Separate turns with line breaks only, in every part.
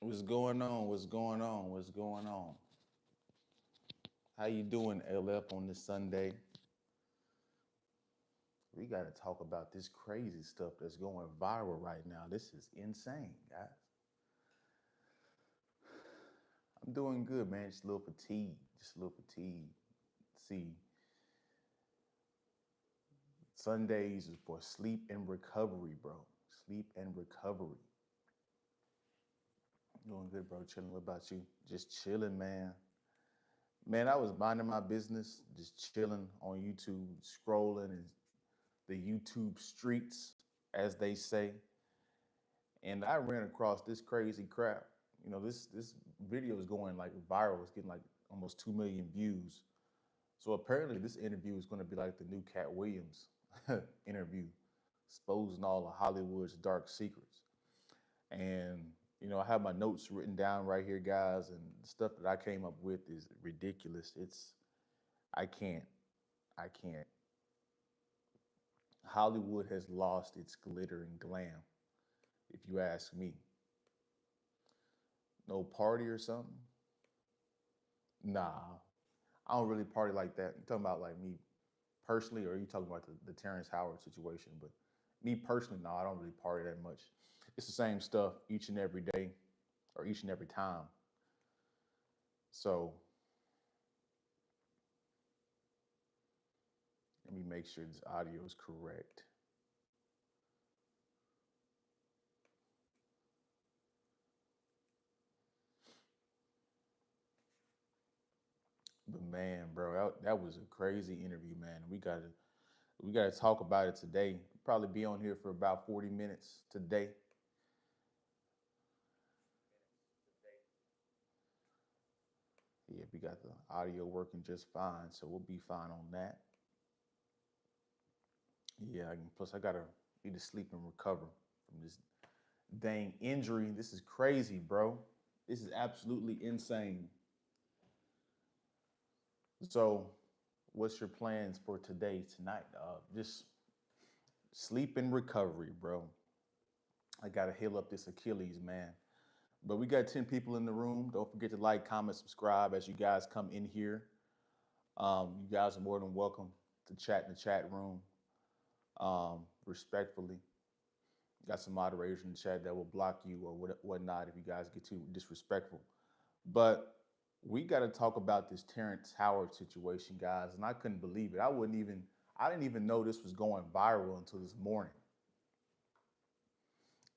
What's going on? What's going on? What's going on? How you doing, LF, on this Sunday? We got to talk about this crazy stuff that's going viral right now. This is insane, guys. I'm doing good, man. Just a little fatigue. Just a little fatigue. See, Sundays is for sleep and recovery, bro. Sleep and recovery. Doing good, bro. Chilling. What about you? Just chilling, man. Man, I was minding my business, just chilling on YouTube, scrolling and the YouTube streets, as they say, and I ran across this crazy crap. This video is going like viral. It's getting like almost 2 million views. So apparently, this interview is going to be like the new Cat Williams interview, exposing all of Hollywood's dark secrets. And I have my notes written down right here, guys, and the stuff that I came up with is ridiculous. I can't, I can't. Hollywood has lost its glitter and glam, if you ask me. No party or something? Nah, I don't really party like that. You talking about like me personally, or are you talking about the Terrance Howard situation? But me personally, no, I don't really party that much. It's the same stuff each and every day or each and every time. So let me make sure this audio is correct. But man, bro, that was a crazy interview, man. We gotta talk about it today. Probably be on here for about 40 minutes today. Yeah, we got the audio working just fine, so we'll be fine on that. Yeah, plus I gotta need to sleep and recover from this dang injury. This is crazy, bro. This is absolutely insane. So, what's your plans for today, tonight? Just sleep and recovery, bro. I gotta heal up this Achilles, man. But we got 10 people in the room. Don't forget to like, comment, subscribe as you guys come in here. You guys are more than welcome to chat in the chat room, respectfully. Got some moderators in the chat that will block you or whatnot if you guys get too disrespectful. But we got to talk about this Terrance Howard situation, guys. And I couldn't believe it. I didn't even know this was going viral until this morning.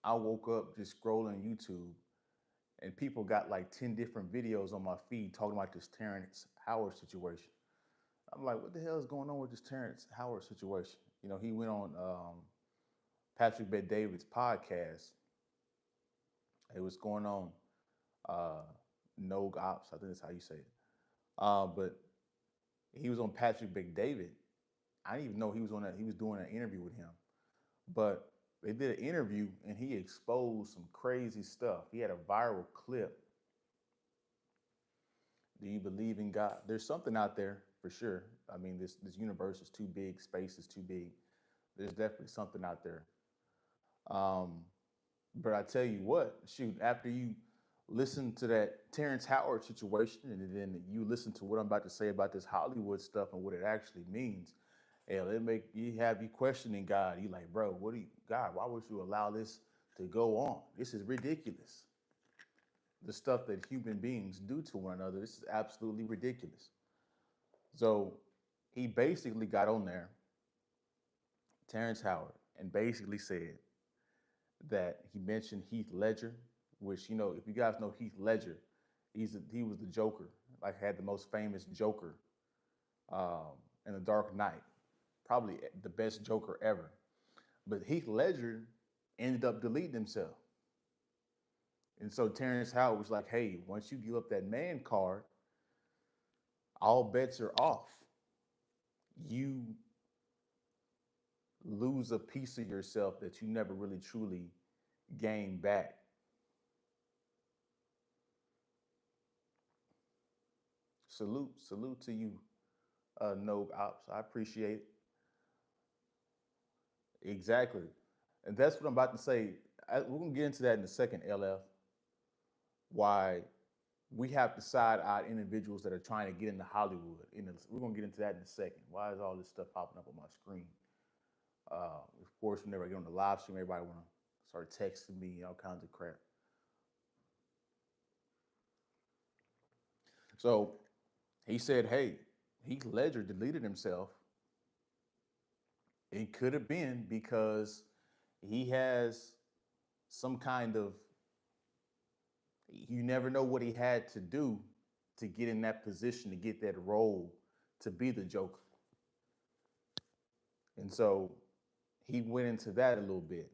I woke up just scrolling YouTube and people got like 10 different videos on my feed talking about this Terrance Howard situation. I'm like, what the hell is going on with this Terrance Howard situation? He went on Patrick Bet David's podcast. It was going on uh, No Ops, I think that's how you say it. But he was on Patrick Bet David. I didn't even know he was on that. He was doing an interview with him. But they did an interview and he exposed some crazy stuff. He had a viral clip. Do you believe in God? There's something out there for sure. I mean, this universe is too big, space is too big. There's definitely something out there. Um, but I tell you what, shoot, after you listen to that Terrance Howard situation and then you listen to what I'm about to say about this Hollywood stuff and what it actually means, hell, it make you have you questioning God. You like, bro, what do you God, why would you allow this to go on? This is ridiculous. The stuff that human beings do to one another, this is absolutely ridiculous. So he basically got on there, Terrance Howard, and basically said that he mentioned Heath Ledger, which if you guys know Heath Ledger, he was the Joker, like had the most famous Joker um, in the Dark Knight, probably the best Joker ever. But Heath Ledger ended up deleting himself, and so Terrence Howard was like, "Hey, once you give up that man card, all bets are off. You lose a piece of yourself that you never really truly gain back." Salute to you, No Ops. I appreciate it. Exactly. And that's what I'm about to say. We're going to get into that in a second, LF. why we have to side-eye individuals that are trying to get into Hollywood. We're gonna get into that in a second. Why is all this stuff popping up on my screen? Of course, whenever I get on the live stream, everybody wanna start texting me all kinds of crap. So he said, "Hey, Heath Ledger deleted himself. It could have been because he has some kind of, you never know what he had to do to get in that position, to get that role, to be the Joker." And so he went into that a little bit.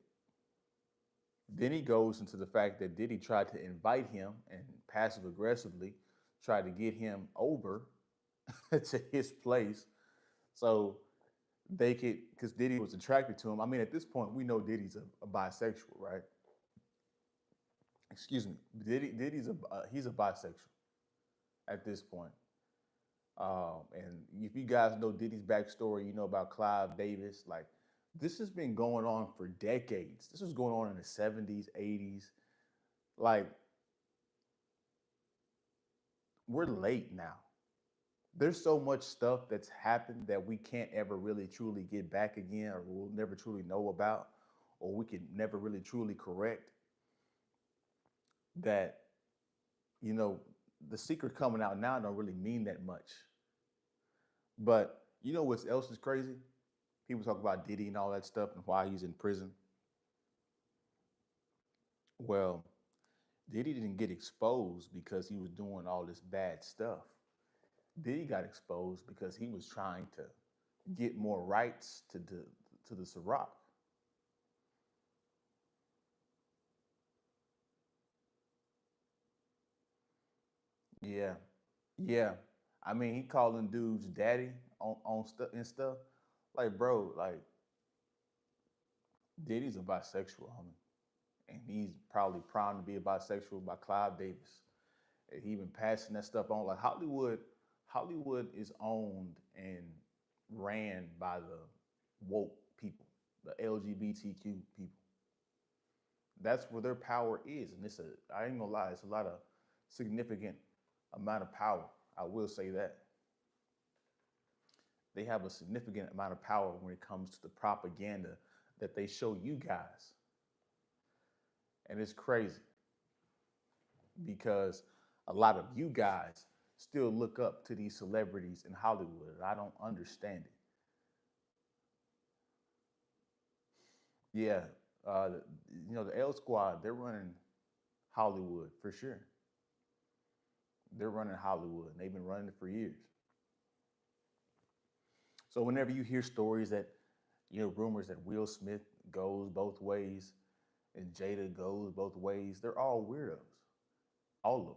Then he goes into the fact that Diddy tried to invite him and passive aggressively tried to get him over to his place so they could, because Diddy was attracted to him. I mean, at this point, we know Diddy's a bisexual, right? Excuse me. Diddy's he's a bisexual at this point. And if you guys know Diddy's backstory, you know about Clive Davis. Like, this has been going on for decades. This was going on in the 70s, 80s. Like, we're late now. There's so much stuff that's happened that we can't ever really truly get back again, or we'll never truly know about, or we can never really truly correct. That, you know, the secret coming out now don't really mean that much. But you know what else is crazy? People talk about Diddy and all that stuff and why he's in prison. Well, Diddy didn't get exposed because he was doing all this bad stuff. Diddy got exposed because he was trying to get more rights to the Ciroc. Yeah, yeah. I mean, he calling dudes daddy on stuff and stuff. Like, bro, like Diddy's a bisexual, homie, and he's probably proud to be a bisexual by Clive Davis. And he been passing that stuff on. Like Hollywood, Hollywood is owned and ran by the woke people, the LGBTQ people. That's where their power is, and I ain't gonna lie, it's a lot of significant amount of power. I will say that they have a significant amount of power when it comes to the propaganda that they show you guys, and it's crazy because a lot of you guys still look up to these celebrities in Hollywood, and I don't understand it. Yeah, uh, you know the L Squad, they're running Hollywood for sure. They're running Hollywood, and they've been running it for years. So whenever you hear stories that, you know, rumors that Will Smith goes both ways and Jada goes both ways, they're all weirdos, all of them.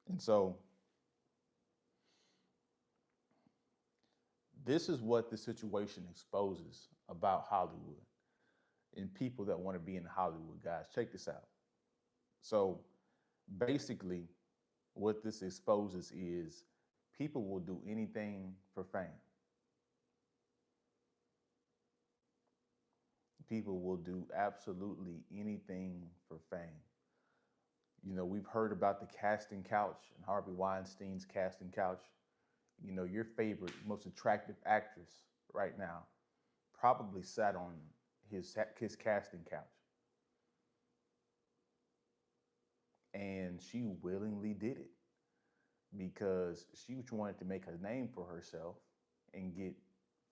And so this is what the situation exposes about Hollywood and people that want to be in Hollywood, guys. Check this out. So basically, what this exposes is people will do anything for fame. People will do absolutely anything for fame. You know, we've heard about the casting couch and Harvey Weinstein's casting couch. You know, your favorite, most attractive actress right now probably sat on his casting couch, and she willingly did it because she wanted to make a name for herself and get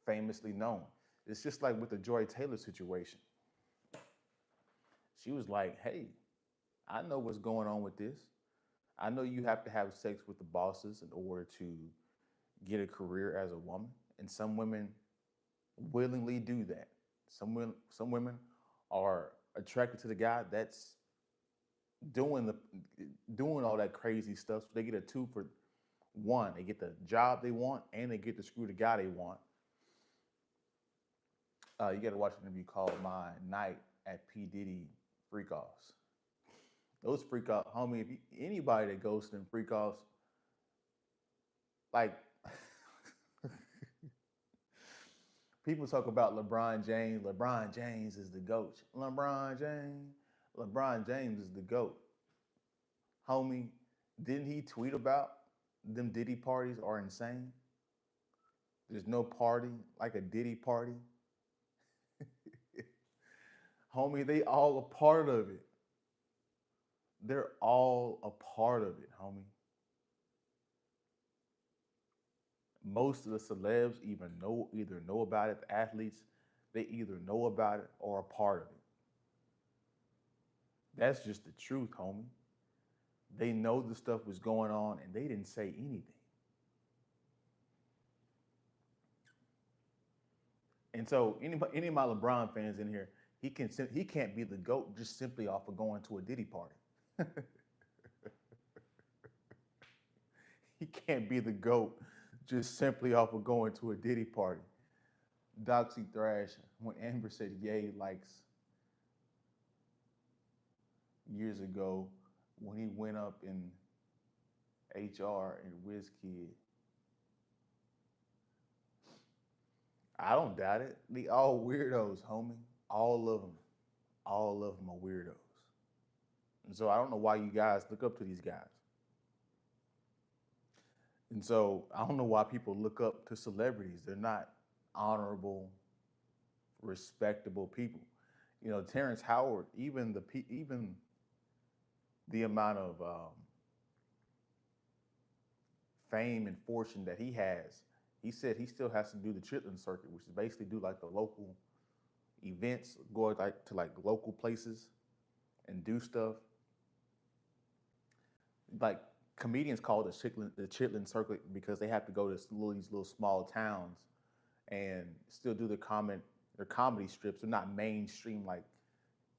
famously known. It's just like with the Joy Taylor situation. She was like, "Hey, I know what's going on with this. I know you have to have sex with the bosses in order to get a career as a woman, and some women willingly do that. Some women are attracted to the guy that's doing the doing all that crazy stuff. So they get a two for one. They get the job they want, and they get to screw the guy they want. You got to watch an interview called "My Night at P Diddy Freak Offs." Those freak off, homie. If you, anybody that goes to them freak offs, like People talk about LeBron James. LeBron James is the GOAT. LeBron James is the GOAT. Homie, didn't he tweet about them Diddy parties are insane? There's no party like a Diddy party. Homie, they all a part of it. They're all a part of it, homie. Most of the celebs either know about it. The athletes, they either know about it or are part of it. That's just the truth, homie. They know the stuff was going on and they didn't say anything. And so any of my LeBron fans in here, he can't be the GOAT just simply off of going to a Diddy party. He can't be the GOAT just simply off of going to a Diddy party. Doxy Thrash, when Amber said yay likes years ago when he went up in HR and WizKid, I don't doubt it. They all weirdos, homie. All of them. All of them are weirdos. And so I don't know why you guys look up to these guys. And so I don't know why people look up to celebrities. They're not honorable, respectable people. Terrance Howard, even the amount of fame and fortune that he has, he said he still has to do the chitlin circuit, which is basically do like the local events, go to local places and do stuff. Like comedians call it the chitlin circuit because they have to go to these little small towns and still do their comedy strips. They're not mainstream like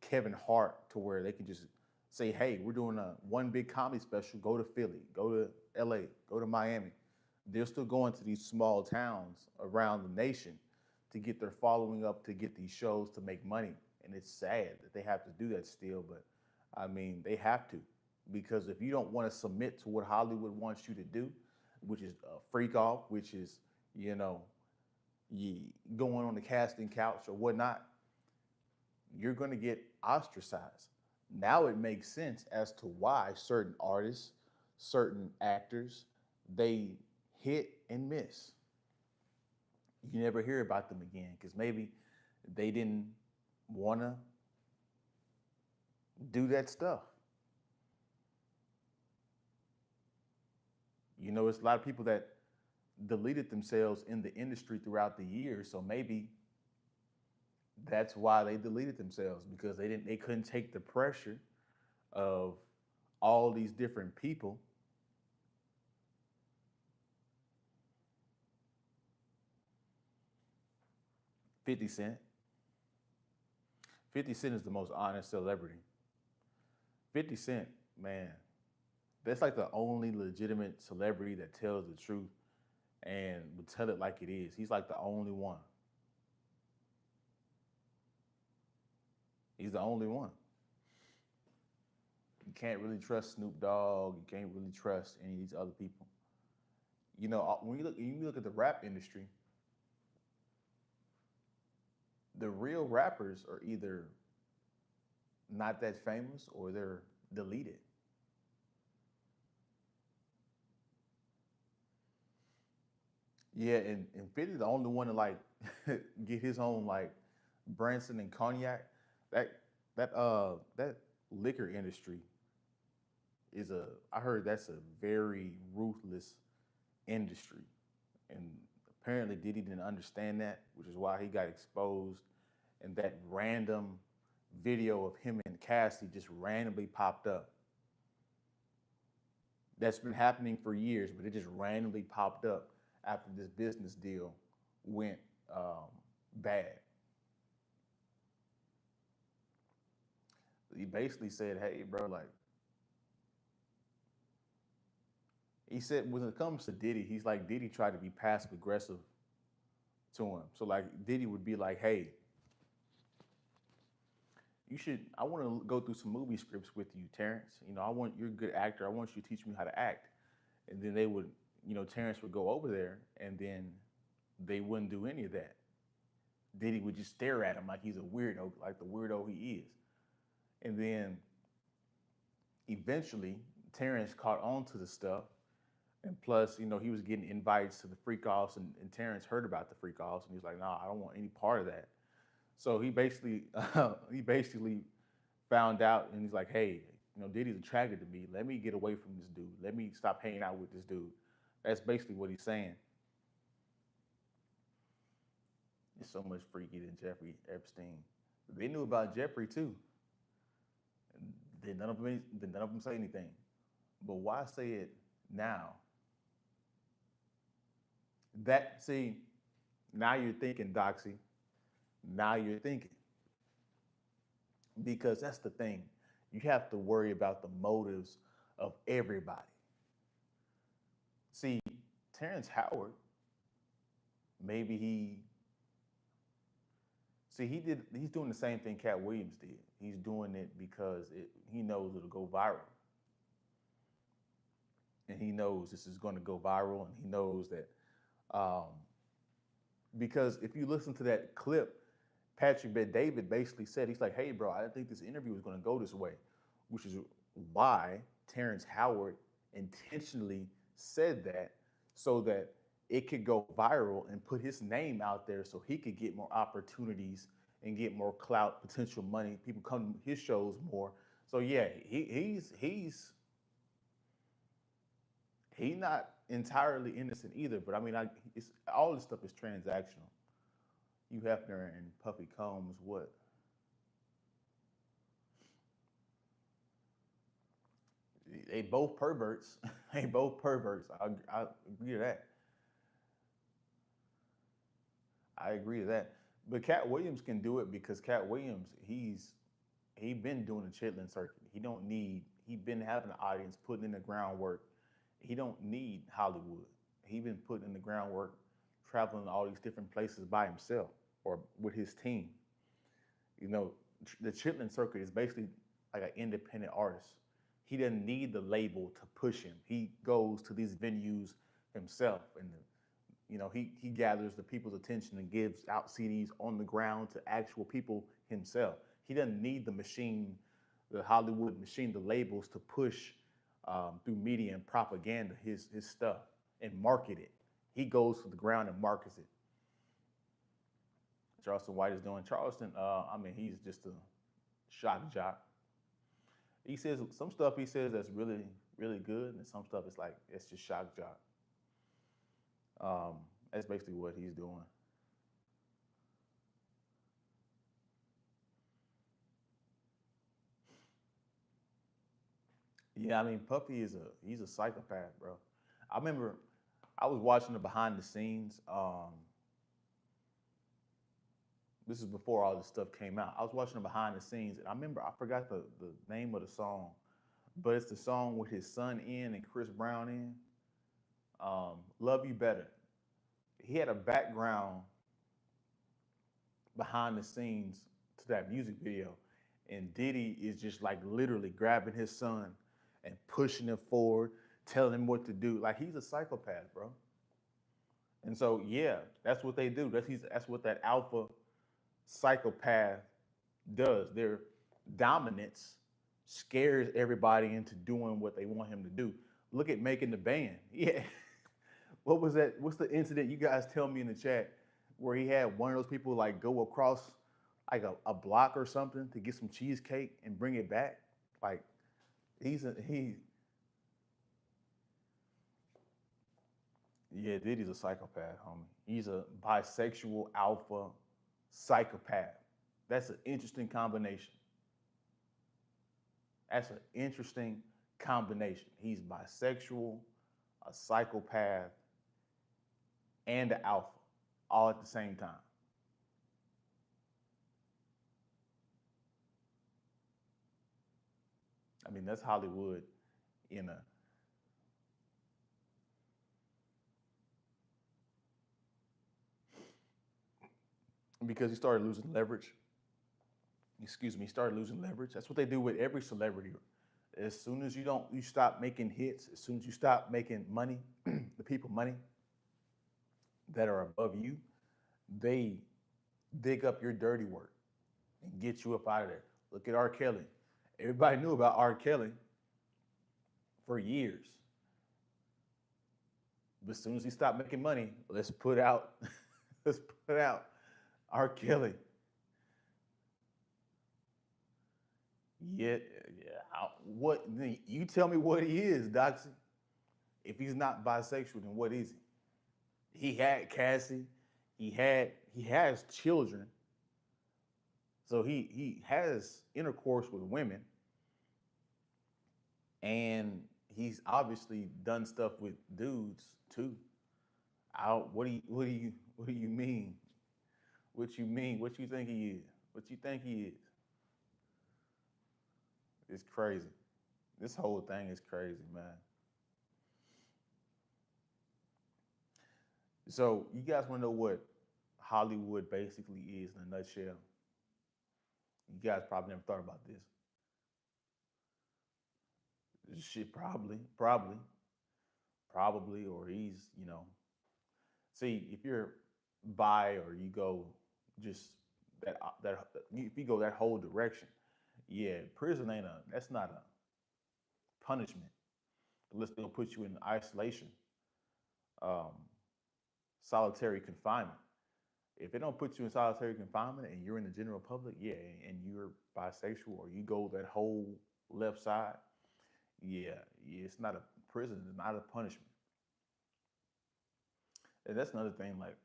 Kevin Hart to where they can just say, hey, we're doing one big comedy special, go to Philly, go to LA, go to Miami. They're still going to these small towns around the nation to get their following up, to get these shows, to make money. And it's sad that they have to do that still, but I mean, they have to. Because if you don't want to submit to what Hollywood wants you to do, which is a freak off, which is, you going on the casting couch or whatnot, you're going to get ostracized. Now it makes sense as to why certain artists, certain actors, they hit and miss. You never hear about them again because maybe they didn't want to do that stuff. It's a lot of people that deleted themselves in the industry throughout the years, so maybe that's why they deleted themselves because they couldn't take the pressure of all these different people. 50 Cent. 50 Cent is the most honest celebrity. 50 Cent, man, that's like the only legitimate celebrity that tells the truth and would tell it like it is. He's like the only one. He's the only one. You can't really trust Snoop Dogg. You can't really trust any of these other people. When you look at the rap industry, the real rappers are either not that famous or they're deleted. Yeah, and 50 the only one to like get his own like Branson and cognac. That liquor industry I heard that's a very ruthless industry. And apparently Diddy didn't understand that, which is why he got exposed. And that random video of him and Cassie just randomly popped up. That's been happening for years, but it just randomly popped up after this business deal went bad. He basically said, hey, bro, like, he said when it comes to Diddy, he's like, Diddy tried to be passive aggressive to him. So, like, Diddy would be like, hey, I want to go through some movie scripts with you, Terrance. You're a good actor. I want you to teach me how to act. And then Terrance would go over there and then they wouldn't do any of that. Diddy would just stare at him like he's a weirdo, like the weirdo he is. And then eventually, Terrance caught on to the stuff. And plus, he was getting invites to the freak offs, and Terrance heard about the freak offs, and he's like, "Nah, I don't want any part of that." So he basically found out, and he's like, "Hey, Diddy's attracted to me. Let me get away from this dude. Let me stop hanging out with this dude." That's basically what he's saying. It's so much freaky than Jeffrey Epstein. They knew about Jeffrey too. And Did none of them say anything. But why say it now? See, now you're thinking, Doxy. Now you're thinking. Because that's the thing. You have to worry about the motives of everybody. See, Terrance Howard, maybe he's doing the same thing Cat Williams did. He's doing it because he knows it'll go viral. And he knows this is going to go viral, and he knows that um, because if you listen to that clip, Patrick Bet David basically said, he's like, "Hey, bro, I didn't think this interview was going to go this way," which is why Terrance Howard intentionally said that so that it could go viral and put his name out there so he could get more opportunities and get more clout, potential money. People come to his shows more. So yeah, he's not entirely innocent either. But I mean, it's all this stuff is transactional. Hugh Hefner and Puffy Combs, what? They both perverts. They both perverts. I agree to that. I agree to that. But Cat Williams can do it because Cat Williams, he been doing the chitlin circuit. He been having an audience, putting in the groundwork. He don't need Hollywood. He been putting in the groundwork, traveling to all these different places by himself or with his team. You know, the chitlin circuit is basically like an independent artist. He doesn't need the label to push him. He goes to these venues himself, and he gathers the people's attention and gives out CDs on the ground to actual people himself. He doesn't need the machine, the Hollywood machine, the labels to push through media and propaganda his stuff and market it. He goes to the ground and markets it. Charleston White is doing Charleston. I mean, he's just a shock jock. He says some stuff he says that's really, really good, and some stuff is like it's just shock jock. That's basically what he's doing. Yeah, I mean, Puffy he's a psychopath, bro. I remember I was watching the behind the scenes. This is before all this stuff came out. I was watching the behind the scenes, and I remember I forgot the name of the song, but it's the song with his son in and Chris Brown in. Love You Better. He had a background behind the scenes to that music video. And Diddy is just like literally grabbing his son and pushing him forward, telling him what to do. Like he's a psychopath, bro. And so yeah, that's what they do. That's what that alpha psychopath does. Their dominance scares everybody into doing what they want him to do. Look at making the band. Yeah. What was that? What's the incident? You guys tell me in the chat where he had one of those people like go across like a block or something to get some cheesecake and bring it back. Like he yeah, Diddy's a psychopath, homie. He's a bisexual alpha psychopath. That's an interesting combination. That's an interesting combination. He's bisexual, a psychopath, and an alpha all at the same time. I mean, that's Hollywood in a because he started losing leverage. Excuse me, he started losing leverage. That's what they do with every celebrity. As soon as you stop making hits, as soon as you stop making money, the people money that are above you, they dig up your dirty work and get you up out of there. Look at R. Kelly. Everybody knew about R. Kelly for years. But as soon as he stopped making money, let's put out, let's put out R. Kelly. Yeah, yeah. What you tell me what he is, Doxy? If he's not bisexual, then what is he? He had Cassie. He has children. So he has intercourse with women, and he's obviously done stuff with dudes too. What do you mean? What you mean? What you think he is? What you think he is? It's crazy. This whole thing is crazy, man. So you guys want to know what Hollywood basically is in a nutshell? You guys probably never thought about this. Shit, probably, or he's, See, if you're bi or you go just that if you go that whole direction, yeah, prison ain't a that's not a punishment unless they'll put you in isolation, um, solitary confinement. If they don't put you in solitary confinement and you're in the general public, yeah, and you're bisexual or you go that whole left side, yeah, yeah, it's not a prison, it's not a punishment. And that's another thing. Like,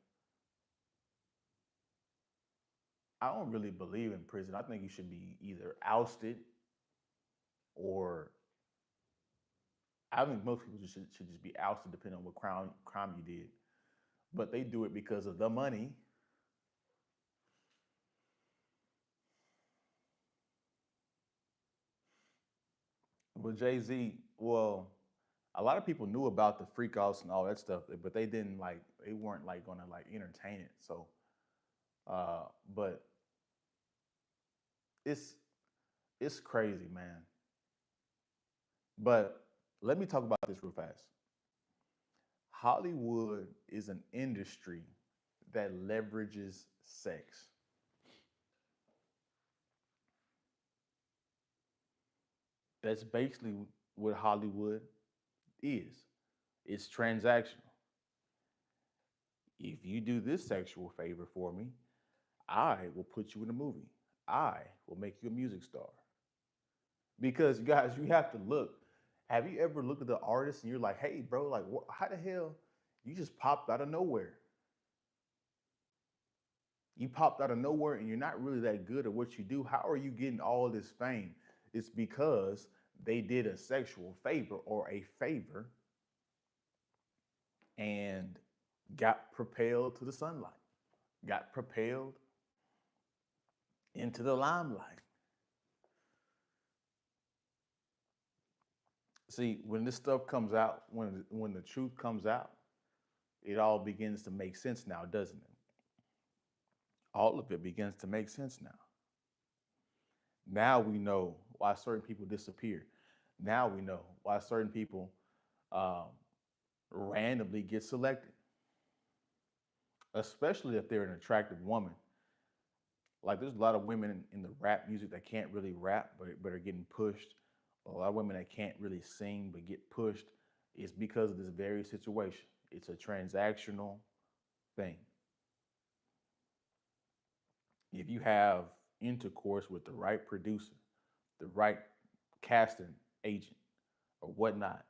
I don't really believe in prison. I think you should be either ousted or I think most people should just be ousted depending on what crime you did. But they do it because of the money. But Jay Z, well, a lot of people knew about the freak offs and all that stuff, but they weren't like gonna like entertain it. So, uh, but it's it's crazy, man. But let me talk about this real fast. Hollywood is an industry that leverages sex. That's basically what Hollywood is. It's transactional. If you do this sexual favor for me, I will put you in a movie. I will make you a music star. Because guys, you have to look. Have you ever looked at the artist and you're like, hey, bro, like, how the hell you just popped out of nowhere? You popped out of nowhere and you're not really that good at what you do. How are you getting all this fame? It's because they did a sexual favor or a favor and got propelled to the sunlight, got propelled into the limelight. See, when this stuff comes out, when the truth comes out, it all begins to make sense now, doesn't it? All of it begins to make sense now. Now we know why certain people disappear. Now we know why certain people um, randomly get selected, especially if they're an attractive woman. Like there's a lot of women in the rap music that can't really rap, but are getting pushed. A lot of women that can't really sing but get pushed. It's because of this very situation. It's a transactional thing. If you have intercourse with the right producer, the right casting agent, or whatnot,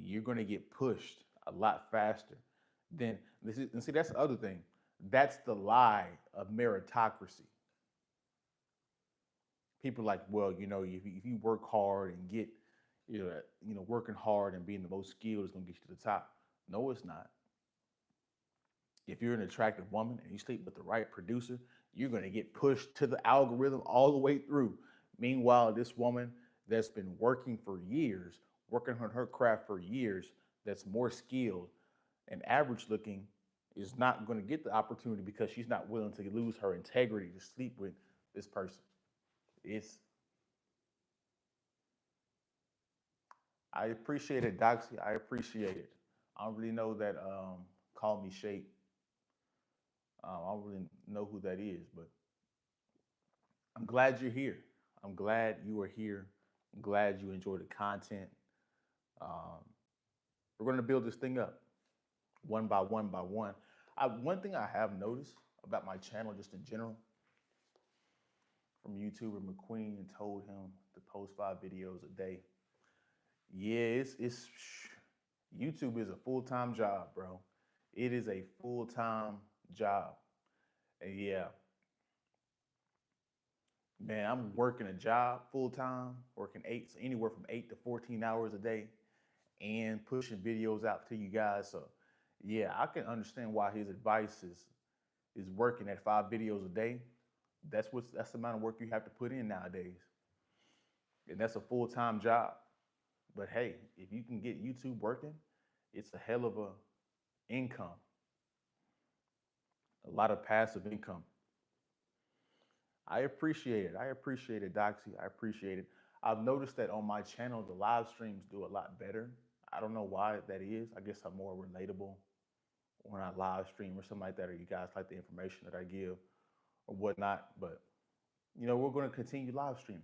you're going to get pushed a lot faster than this is. And see, that's the other thing. That's the lie of meritocracy. People are like, well, if you work hard and get, working hard and being the most skilled is going to get you to the top. No, it's not. If you're an attractive woman and you sleep with the right producer, you're going to get pushed to the algorithm all the way through. Meanwhile, this woman that's been working for years, working on her craft for years, that's more skilled and average looking, is not going to get the opportunity because she's not willing to lose her integrity to sleep with this person. It's I appreciate it, Doxy. I appreciate it. I don't really know that call me shape I don't really know who that is, but I'm glad you're here. I'm glad you are here. I'm glad you enjoy the content. Um, we're going to build this thing up one by one by one. One thing I have noticed about my channel, just in general, from YouTuber McQueen told him to post 5 videos a day. Yeah, it's YouTube is a full-time job, bro. It is a full-time job. And yeah, man, I'm working a job full-time, working anywhere from 8 to 14 hours a day, and pushing videos out to you guys. So yeah, I can understand why his advice is working at 5 videos a day. That's the amount of work you have to put in nowadays. And that's a full-time job. But hey, if you can get YouTube working, it's a hell of a income, a lot of passive income. I appreciate it. I appreciate it, Doxy. I appreciate it. I've noticed that on my channel, the live streams do a lot better. I don't know why that is. I guess I'm more relatable when I live stream or something like that, or you guys like the information that I give or whatnot. But we're going to continue live streaming.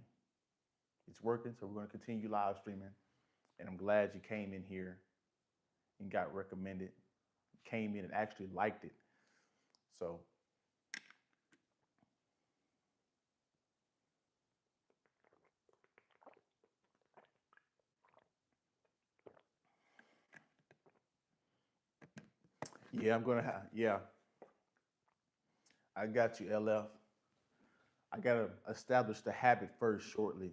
It's working, so we're going to continue live streaming. And I'm glad you came in here and got recommended, came in and actually liked it. So yeah, yeah, I got you, LF. I got to establish the habit first shortly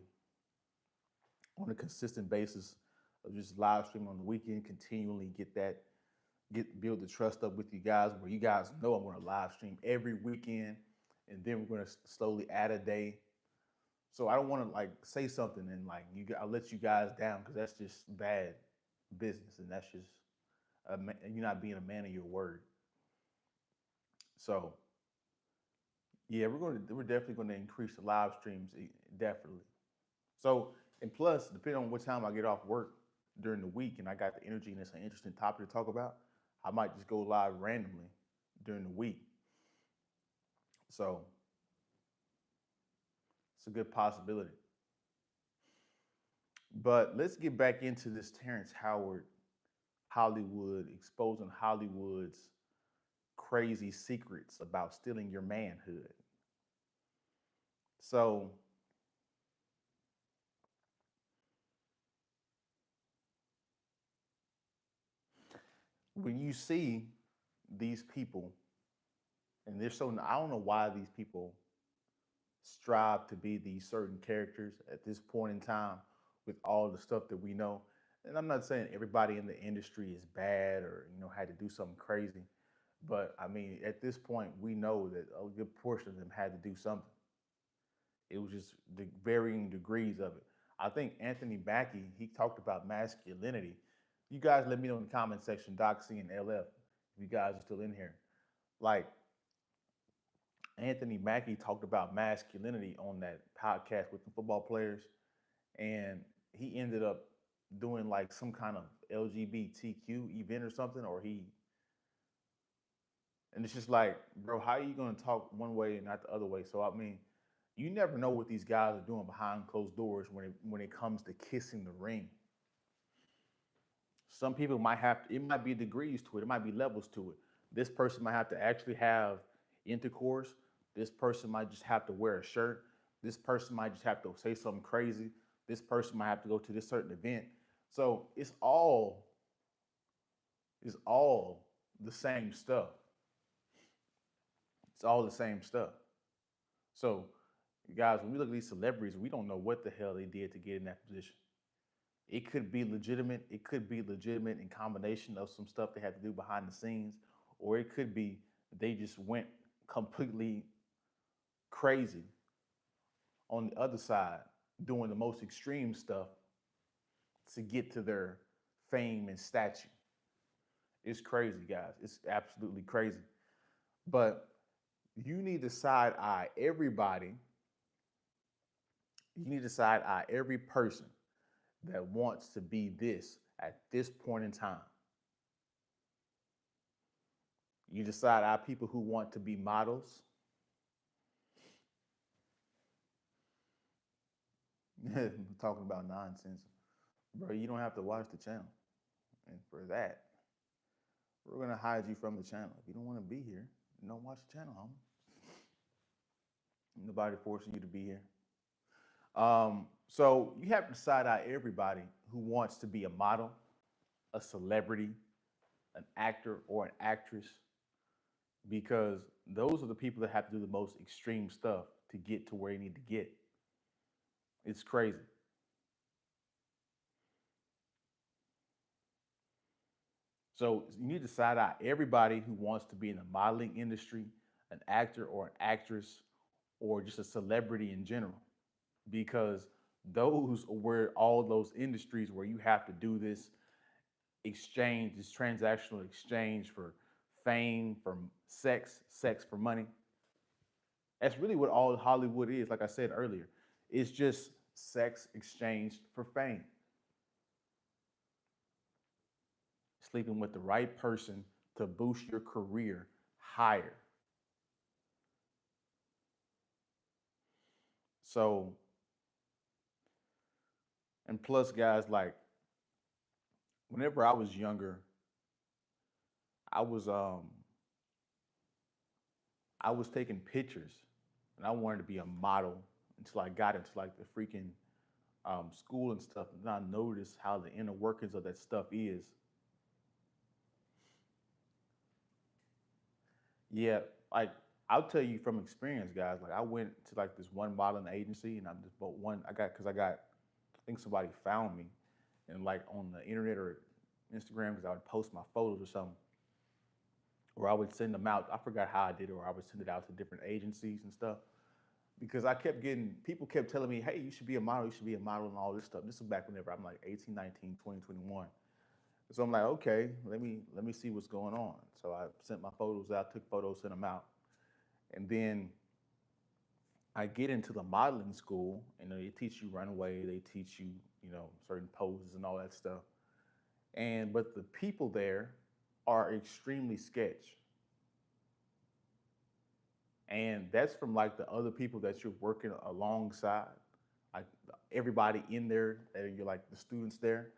on a consistent basis of just live streaming on the weekend, continually build the trust up with you guys where you guys know I'm going to live stream every weekend, and then we're going to slowly add a day. So I don't want to like say something and like I'll let you guys down because that's just bad business, and that's just you're not being a man of your word. So yeah, we're definitely going to increase the live streams, definitely. So, and plus, depending on what time I get off work during the week and I got the energy and it's an interesting topic to talk about, I might just go live randomly during the week. So it's a good possibility. But let's get back into this Terrance Howard, Hollywood, exposing Hollywood's crazy secrets about stealing your manhood. So when you see these people, and I don't know why these people strive to be these certain characters at this point in time with all the stuff that we know. And I'm not saying everybody in the industry is bad or had to do something crazy, but I mean at this point we know that a good portion of them had to do something. It was just the varying degrees of it. I think Anthony Mackie, he talked about masculinity. You guys let me know in the comment section, Doxy and LF, if you guys are still in here. Like Anthony Mackie talked about masculinity on that podcast with the football players, and he ended up doing like some kind of LGBTQ event or something, and it's just like, bro, how are you gonna talk one way and not the other way? So I mean, you never know what these guys are doing behind closed doors when it comes to kissing the ring. Some people it might be degrees to it, it might be levels to it. This person might have to actually have intercourse. This person might just have to wear a shirt. This person might just have to say something crazy. This person might have to go to this certain event. So it's all the same stuff. It's all the same stuff. So, guys, when we look at these celebrities, we don't know what the hell they did to get in that position. It could be legitimate. It could be legitimate in combination of some stuff they had to do behind the scenes, or it could be they just went completely crazy on the other side, doing the most extreme stuff to get to their fame and stature. It's crazy, guys. It's absolutely crazy. But you need to side eye everybody. You need to side eye every person that wants to be this at this point in time. You decide our people who want to be models. Talking about nonsense, bro. You don't have to watch the channel, and for that, we're gonna hide you from the channel. If you don't want to be here, don't watch the channel, homie. Nobody forcing you to be here. So you have to decide out everybody who wants to be a model, a celebrity, an actor, or an actress, because those are the people that have to do the most extreme stuff to get to where you need to get. It's crazy. So you need to decide out everybody who wants to be in the modeling industry, an actor or an actress, or just a celebrity in general, because those are where all those industries where you have to do this exchange, this transactional exchange for fame, for sex for money. That's really what all Hollywood is. Like I said earlier, it's just sex exchanged for fame. Sleeping with the right person to boost your career higher. So, and plus, guys, like whenever I was younger, I was um I was taking pictures, and I wanted to be a model until I got into like the freaking school and stuff. And then I noticed how the inner workings of that stuff is. Yeah, like I'll tell you from experience, guys. Like I went to like this one modeling agency, and I just bought one. I got, I think somebody found me, and like on the internet or Instagram, because I would post my photos or something, or I would send them out. I forgot how I did it, or I would send it out to different agencies and stuff. Because I kept getting, people kept telling me, hey, you should be a model, you should be a model and all this stuff. This is back whenever I'm like 18, 19, 20, 21. So I'm like, okay, let me see what's going on. So I sent my photos out, took photos, sent them out. And then I get into the modeling school, and they teach you runway, they teach you, certain poses and all that stuff. And but the people there are extremely sketch. And that's from like the other people that you're working alongside, like everybody in there that you're like the students there.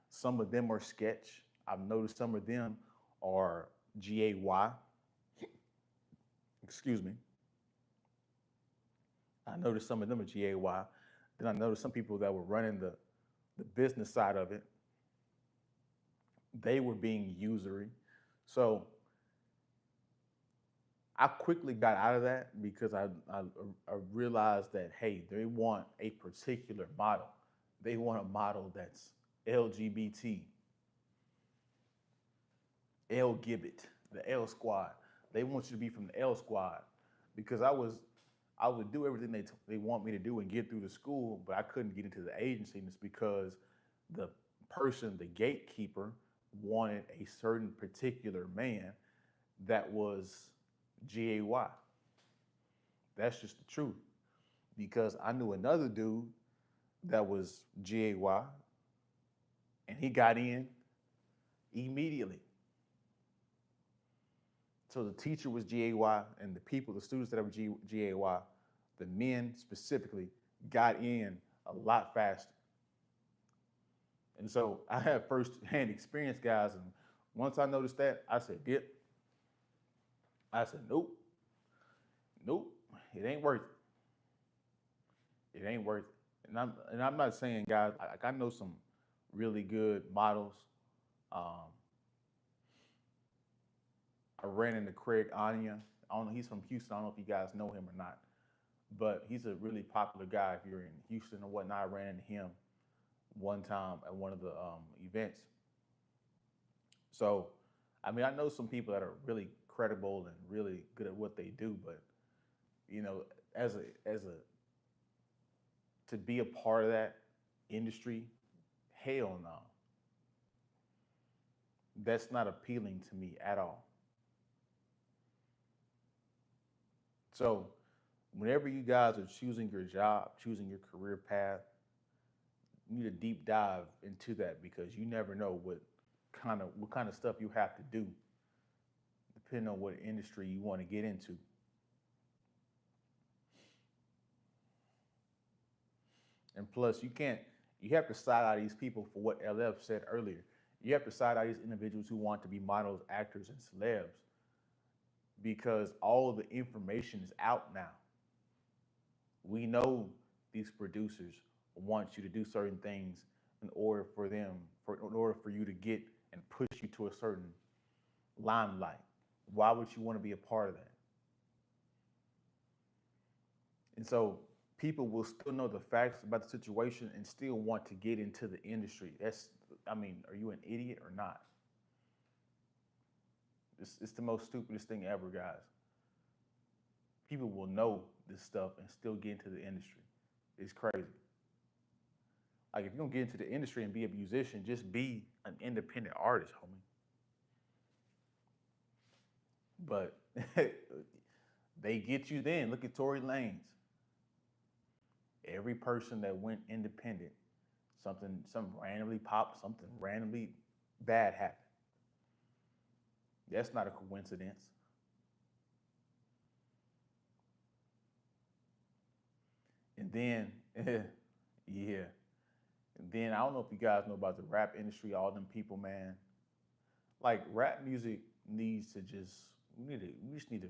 Some of them are sketch. I've noticed some of them are gay. Excuse me. I noticed some of them are gay. Then I noticed some people that were running the business side of it, they were being usury. So I quickly got out of that because I realized that, hey, they want a particular model. They want a model that's LGBT, L Gibbet, the L Squad. They want you to be from the L Squad, because I would do everything they want me to do and get through the school, but I couldn't get into the agency. And it's because the person, the gatekeeper, wanted a certain particular man that was gay. That's just the truth. Because I knew another dude that was gay, and he got in immediately. So the teacher was gay, and the people, the students that were gay, the men specifically, got in a lot faster. And so I had first-hand experience, guys. And once I noticed that, I said, "Dip." I said, "Nope, nope, it ain't worth it. It ain't worth it." And I'm not saying, guys. I know some really good models. Um, I ran into Craig Anya. I don't know. He's from Houston. I don't know if you guys know him or not, but he's a really popular guy. If you're in Houston or whatnot, I ran into him one time at one of the events. So, I mean, I know some people that are really credible and really good at what they do, but you know, as a to be a part of that industry, hell no, that's not appealing to me at all. So, whenever you guys are choosing your job, choosing your career path, you need a deep dive into that, because you never know what kind of stuff you have to do depending on what industry you want to get into. And plus, you have to side out these people for what LF said earlier. You have to side out these individuals who want to be models, actors, and celebs because all of the information is out now. We know these producers want you to do certain things in order for you to get and push you to a certain limelight. Why would you want to be a part of that? And so people will still know the facts about the situation and still want to get into the industry. Are you an idiot or not? It's the most stupidest thing ever, guys. People will know this stuff and still get into the industry. It's crazy. Like, if you're gonna get into the industry and be a musician, just be an independent artist, homie. But they get you then. Look at Tory Lanez. Every person that went independent, some randomly popped, something randomly bad happened. That's not a coincidence. And then, yeah. And then I don't know if you guys know about the rap industry, all them people, man. Like, rap music needs to we just need to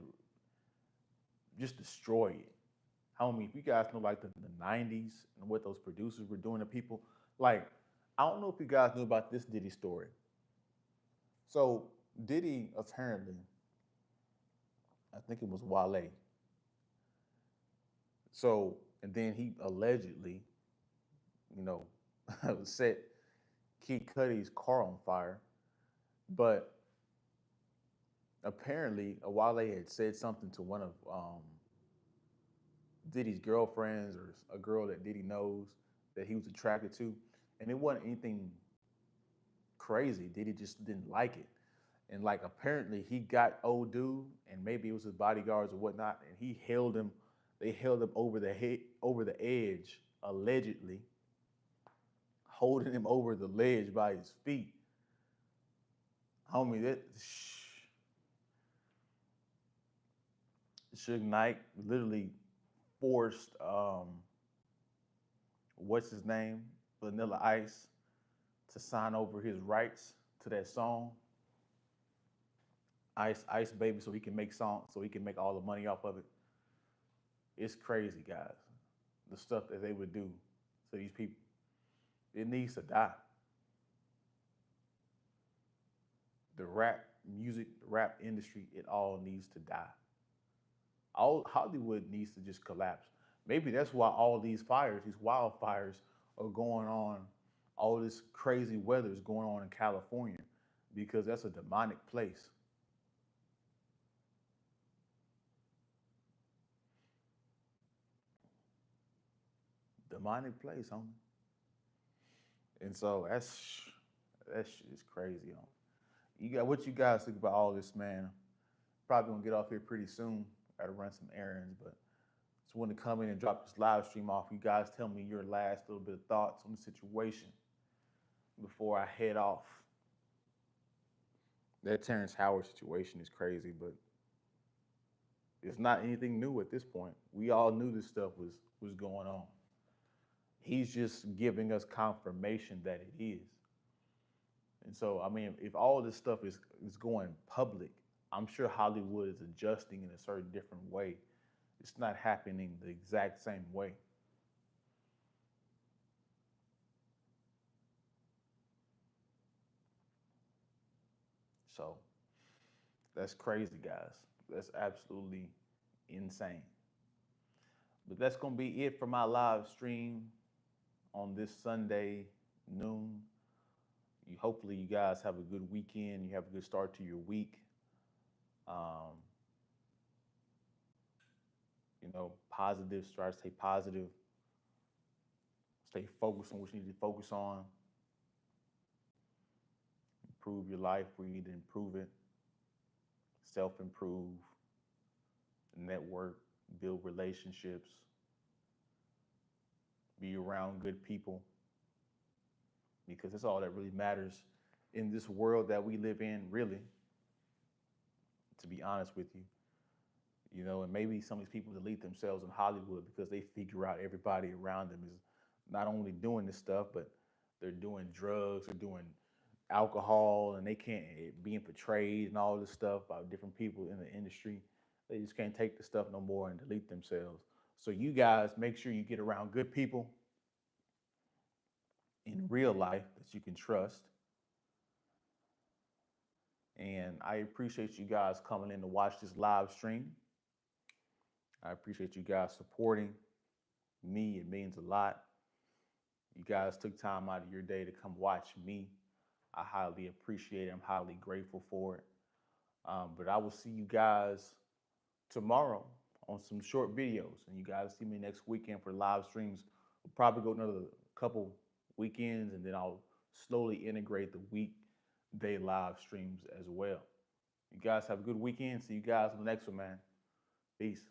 just destroy it. Homie, if you guys know like the 90s and what those producers were doing to people, like, I don't know if you guys knew about this Diddy story. So Diddy apparently, I think it was Wale. So, and then he allegedly, you know, set Kid Cudi's car on fire. But apparently, Wale had said something to one of Diddy's girlfriends or a girl that Diddy knows that he was attracted to. And it wasn't anything crazy. Diddy just didn't like it. And like apparently he got old dude, and maybe it was his bodyguards or whatnot, and they held him over the edge, allegedly, holding him over the ledge by his feet. Homie, that Suge Knight literally forced what's his name, Vanilla Ice, to sign over his rights to that song, Ice Baby, so he can make all the money off of it. It's crazy, guys. The stuff that they would do to these people. It needs to die. The rap music, the rap industry, it all needs to die. All Hollywood needs to just collapse. Maybe that's why all these wildfires are going on, all this crazy weather is going on in California, because that's a demonic place. Demonic place, homie. And so that shit is crazy, homie. What you guys think about all this, man? Probably gonna get off here pretty soon. Gotta run some errands, but just want to come in and drop this live stream off. You guys tell me your last little bit of thoughts on the situation before I head off. That Terrance Howard situation is crazy, but it's not anything new at this point. We all knew this stuff was going on. He's just giving us confirmation that it is. And so, I mean, if all this stuff is going public, I'm sure Hollywood is adjusting in a certain different way. It's not happening the exact same way. So that's crazy, guys. That's absolutely insane. But that's going to be it for my live stream on this Sunday noon. Hopefully you guys have a good weekend. You have a good start to your week. Positive. Try to stay positive. Stay focused on what you need to focus on. Improve your life where you need to improve it. Self-improve. Network. Build relationships. Be around good people. Because that's all that really matters in this world that we live in, really. to be honest with you. You know, and maybe some of these people delete themselves in Hollywood because they figure out everybody around them is not only doing this stuff, but they're doing drugs, they're doing alcohol, and they can't being portrayed and all this stuff by different people in the industry. They just can't take the stuff no more and delete themselves. So you guys make sure you get around good people in real life that you can trust. And I appreciate you guys coming in to watch this live stream. I appreciate you guys supporting me. It means a lot. You guys took time out of your day to come watch me. I highly appreciate it. I'm highly grateful for it. But I will see you guys tomorrow on some short videos. And you guys see me next weekend for live streams. We'll probably go another couple weekends, and then I'll slowly integrate the weekday live streams as well. You guys have a good weekend. See you guys on the next one, man. Peace.